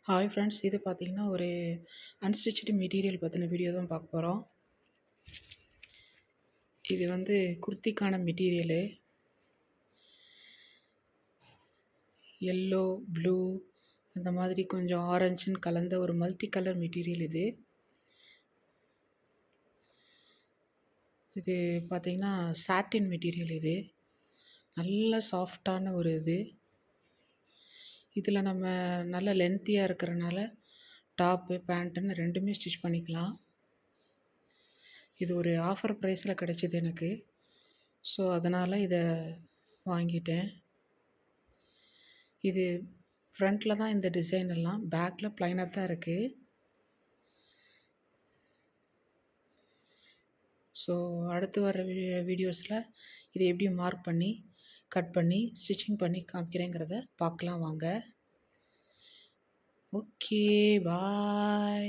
Hi friends, இது பார்த்தீங்கன்னா ஒரு அன்ஸ்டிச்சுடு மெட்டீரியல் பற்றின வீடியோ தான் பார்க்க போகிறோம். இது வந்து குர்த்திக்கான மெட்டீரியலு. எல்லோ, ப்ளூ அந்த மாதிரி கொஞ்சம் ஆரஞ்சுன்னு கலந்த ஒரு மல்டி கலர் மெட்டீரியல் இது. இது பார்த்தீங்கன்னா சாட்டின் மெட்டீரியல் இது. நல்ல சாஃப்டான ஒரு இது. இதில் நம்ம நல்ல லென்த்தியாக இருக்கிறனால டாப்பு, பேண்ட்டுன்னு ரெண்டுமே ஸ்டிச் பண்ணிக்கலாம். இது ஒரு ஆஃபர் ப்ரைஸில் கிடச்சிது எனக்கு. ஸோ அதனால் இதை வாங்கிட்டேன். இது ஃப்ரண்ட்டில் தான் இந்த டிசைன் எல்லாம், பேக்கில் ப்ளைனாக தான் இருக்குது. ஸோ அடுத்து வர வீடியோஸில் இதை எப்படி மார்க் பண்ணி கட் பண்ணி ஸ்டிச்சிங் பண்ணி காமிக்கிறேங்கிறத பார்க்கலாம் வாங்க. ஓகே, பாய்.